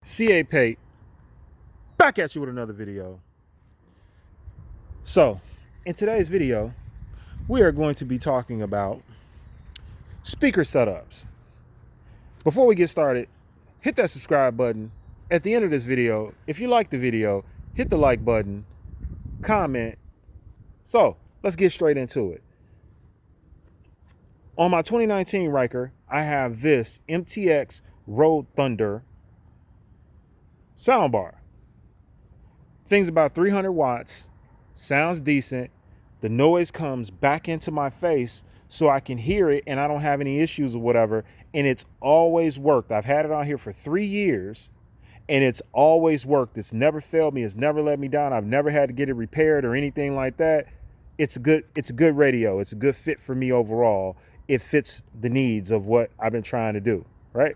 CA Pate, back at you with another video. So, in today's video, we are going to be talking about speaker setups. Before we get started, hit that subscribe button. At the end of this video, if you like the video, hit the like button, comment. So, let's get straight into it. On my 2019 Ryker, I have this MTX Road Thunder soundbar. Thing's about 300 watts, sounds decent. The noise comes back into my face so I can hear it and I don't have any issues or whatever. And it's always worked. I've had it on here for 3 years and it's always worked. It's never failed me. It's never let me down. I've never had to get it repaired or anything like that. It's a good radio. It's a good fit for me overall. It fits the needs of what I've been trying to do, right?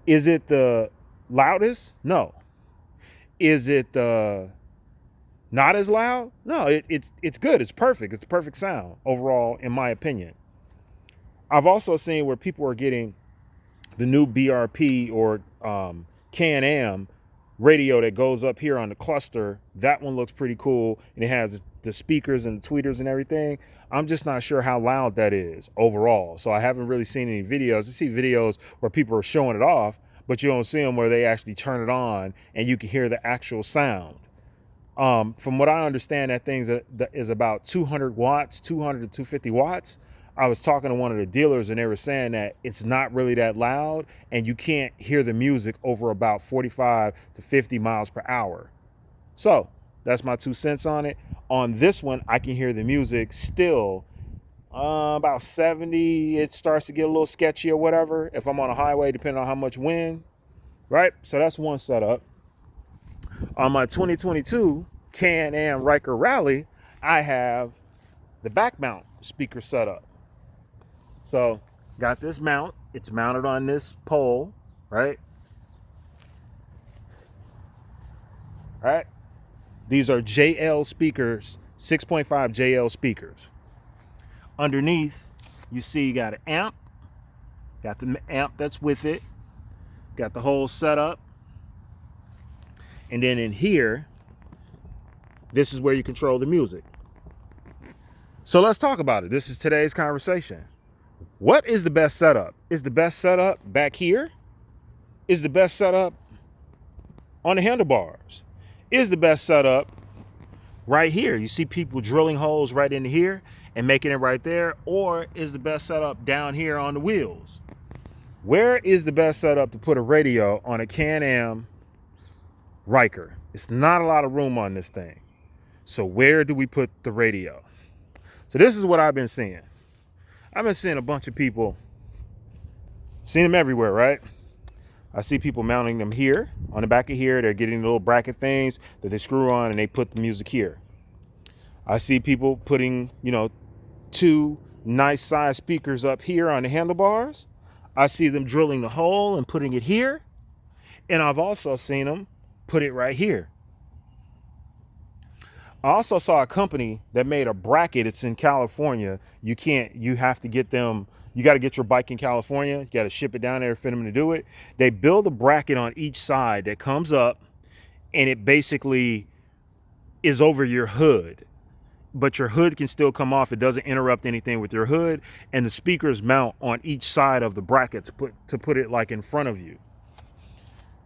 Is it the loudest? No. Is it not as loud? No, it's good. It's perfect. It's the perfect sound overall, in my opinion. I've also seen where people are getting the new BRP or Can-Am radio that goes up here on the cluster. That one looks pretty cool, and it has the speakers and the tweeters and everything. I'm just not sure how loud that is overall. So I haven't really seen any videos. I see videos where people are showing it off, but you don't see them where they actually turn it on and you can hear the actual sound. From what I understand, that thing is about 200 watts, 200 to 250 watts. I was talking to one of the dealers and they were saying that it's not really that loud and you can't hear the music over about 45 to 50 miles per hour. So that's my 2 cents on it. On this one, I can hear the music still about 70. It starts to get a little sketchy or whatever if I'm on a highway, depending on how much wind, right? So that's one setup. On my 2022 Am Ryker Rally, I have the back mount speaker setup. So got this mount. It's mounted on this pole, right? Right. These are JL speakers, 6.5 JL speakers. Underneath, you see you got an amp, got the amp that's with it, got the whole setup. And then in here, this is where you control the music. So let's talk about it. This is today's conversation. What is the best setup? Is the best setup back here? Is the best setup on the handlebars? Is the best setup right here? You see people drilling holes right into here and making it right there, or is the best setup down here on the wheels? Where is the best setup to put a radio on a Can-Am Ryker? It's not a lot of room on this thing. So where do we put the radio? So this is what I've been seeing. I've been seeing a bunch of people, seen them everywhere, right? I see people mounting them here on the back of here. They're getting the little bracket things that they screw on and they put the music here. I see people putting, 2 nice size speakers up here on the handlebars. I see them drilling the hole and putting it here. And I've also seen them put it right here. I also saw a company that made a bracket. It's in California. You have to get them. You got to get your bike in California. You got to ship it down there for them to do it. They build a bracket on each side that comes up and it basically is over your hood. But your hood can still come off. It doesn't interrupt anything with your hood. And the speakers mount on each side of the bracket to put it like in front of you.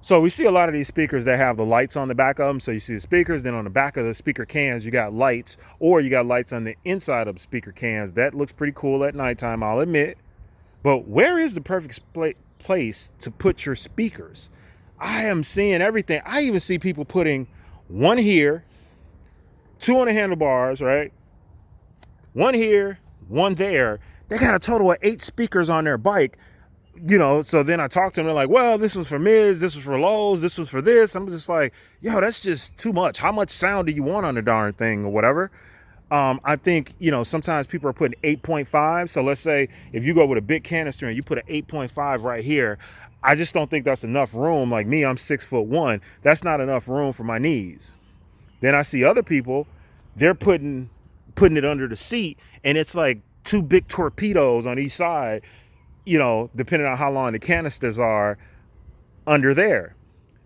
So we see a lot of these speakers that have the lights on the back of them. So you see the speakers, then on the back of the speaker cans, you got lights, or you got lights on the inside of the speaker cans. That looks pretty cool at nighttime, I'll admit. But where is the perfect place to put your speakers? I am seeing everything. I even see people putting one here, 2 on the handlebars, right? 1 here, 1 there. They got a total of 8 speakers on their bike. So then I talked to them, they're like, well, this was for mids, this was for lows, this was for this. I'm just like, yo, that's just too much. How much sound do you want on the darn thing or whatever? I think, sometimes people are putting 8.5. So let's say if you go with a big canister and you put an 8.5 right here, I just don't think that's enough room. Like me, I'm 6'1". That's not enough room for my knees. Then I see other people, they're putting it under the seat and it's like 2 big torpedoes on each side, depending on how long the canisters are under there.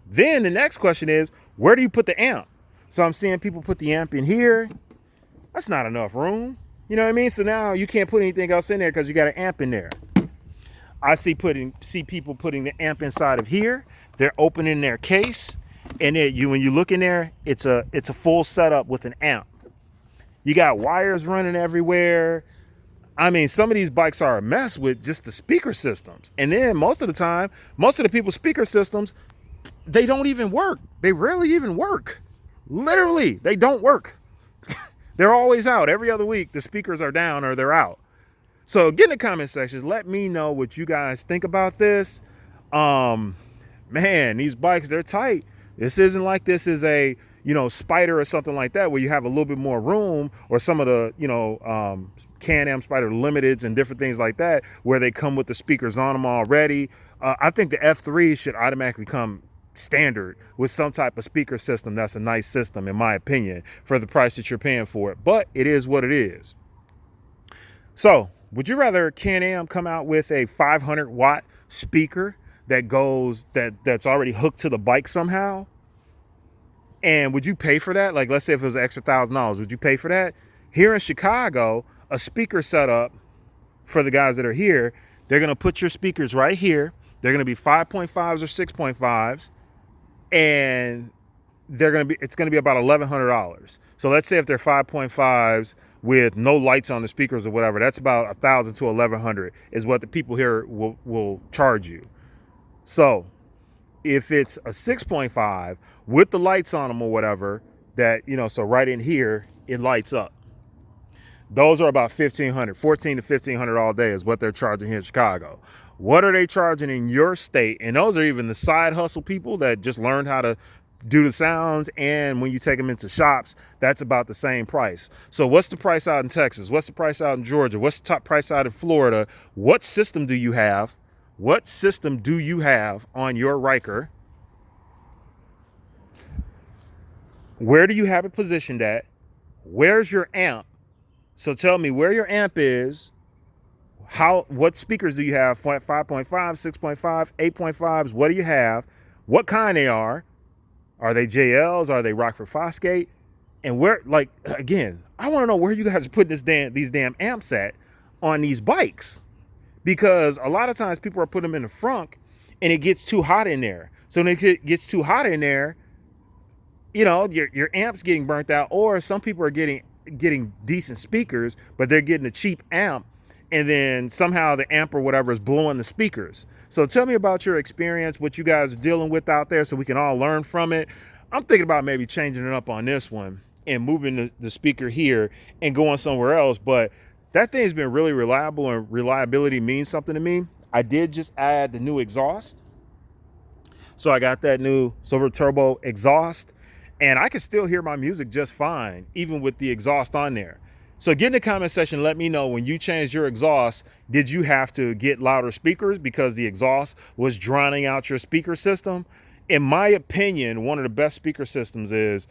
Then the next question is, where do you put the amp? So I'm seeing people put the amp in here. That's not enough room. You know what I mean? So now you can't put anything else in there because you got an amp in there. I see people putting the amp inside of here. They're opening their case, and when you look in there, it's a full setup with an amp. You got wires running everywhere. I mean, some of these bikes are a mess with just the speaker systems. And then most of the time, most of the people's speaker systems, they don't even work. They rarely even work. Literally, they don't work. They're always out. Every other week, the speakers are down or they're out. So get in the comment sections. Let me know what you guys think about this. Man, these bikes, they're tight. This isn't like this is a, Spider or something like that where you have a little bit more room, or some of the, Can-Am Spider Limiteds and different things like that where they come with the speakers on them already. I think the F3 should automatically come standard with some type of speaker system. That's a nice system, in my opinion, for the price that you're paying for it. But it is what it is. So would you rather Can-Am come out with a 500 watt speaker that's already hooked to the bike somehow? And would you pay for that? Like, let's say if it was an extra $1,000, would you pay for that? Here in Chicago, a speaker setup for the guys that are here, they're going to put your speakers right here. They're going to be 5.5s or 6.5s, and it's going to be about $1,100. So let's say if they're 5.5s with no lights on the speakers or whatever, that's about $1,000 to $1,100 is what the people here will charge you. So if it's a 6.5 with the lights on them or whatever, so right in here, it lights up. Those are about $1,500, $1,400 to $1,500 all day is what they're charging here in Chicago. What are they charging in your state? And those are even the side hustle people that just learned how to do the sounds. And when you take them into shops, that's about the same price. So what's the price out in Texas? What's the price out in Georgia? What's the top price out in Florida? What system do you have? What system do you have on your Ryker? Where do you have it positioned at? Where's your amp? So tell me where your amp is. What speakers do you have? 5.5, 6.5, 8.5s. What do you have? What kind they are? Are they JLs? Are they Rockford Fosgate? And where, again, I want to know where you guys are putting these damn amps at on these bikes. Because a lot of times people are putting them in the front and it gets too hot in there. So when it gets too hot in there, your amp's getting burnt out, or some people are getting decent speakers, but they're getting a cheap amp, and then somehow the amp or whatever is blowing the speakers. So tell me about your experience, what you guys are dealing with out there, so we can all learn from it. I'm thinking about maybe changing it up on this one and moving the speaker here and going somewhere else. But that thing's been really reliable, and reliability means something to me. I did just add the new exhaust. So I got that new Silver Turbo exhaust, and I can still hear my music just fine, even with the exhaust on there. So get in the comment section, let me know when you changed your exhaust, did you have to get louder speakers because the exhaust was drowning out your speaker system? In my opinion, one of the best speaker systems is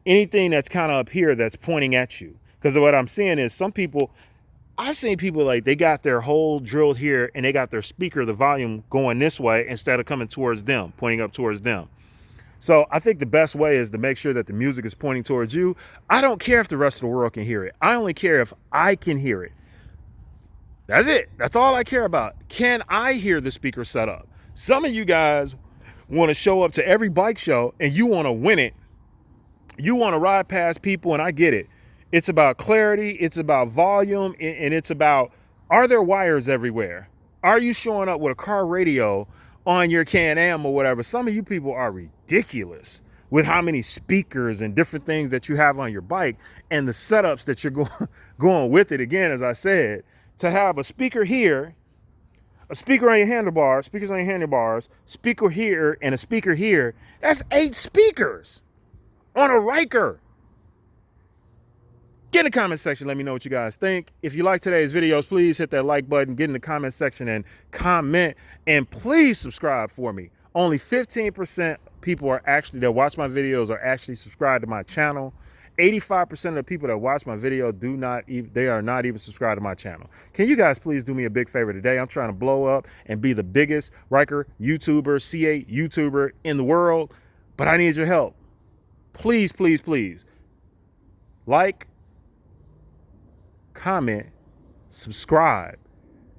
anything that's kind of up here that's pointing at you. Because what I'm seeing is I've seen people they got their hole drilled here and they got their speaker, the volume going this way instead of coming towards them, pointing up towards them. So I think the best way is to make sure that the music is pointing towards you. I don't care if the rest of the world can hear it. I only care if I can hear it. That's it. That's all I care about. Can I hear the speaker set up? Some of you guys want to show up to every bike show and you want to win it. You want to ride past people, and I get it. It's about clarity. It's about volume. And it's about, are there wires everywhere? Are you showing up with a car radio on your Can-Am or whatever? Some of you people are ridiculous with how many speakers and different things that you have on your bike and the setups that you're going with it. Again, as I said, to have a speaker here, a speaker on your handlebars, speakers on your handlebars, speaker here, and a speaker here, that's 8 speakers on a Ryker. Get in the comment section. Let me know what you guys think. If you like today's videos, please hit that like button, get in the comment section and comment, and please subscribe for me. Only 15% people that watch my videos are actually subscribed to my channel. 85% of the people that watch my video they are not even subscribed to my channel. Can you guys please do me a big favor today? I'm trying to blow up and be the biggest Ryker YouTuber, C8 YouTuber in the world, but I need your help. Please, please, please. Like, comment, subscribe,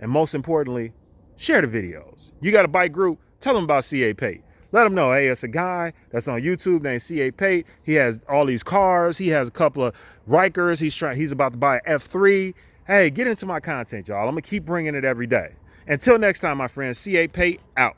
and most importantly, share the videos. You got a bike group, tell them about C8 Pate. Let them know, hey, it's a guy that's on YouTube named C8 Pate. He has all these cars. He has a couple of Rykers. He's about to buy an F3. Hey, get into my content, y'all. I'm going to keep bringing it every day. Until next time, my friends, C8 Pate out.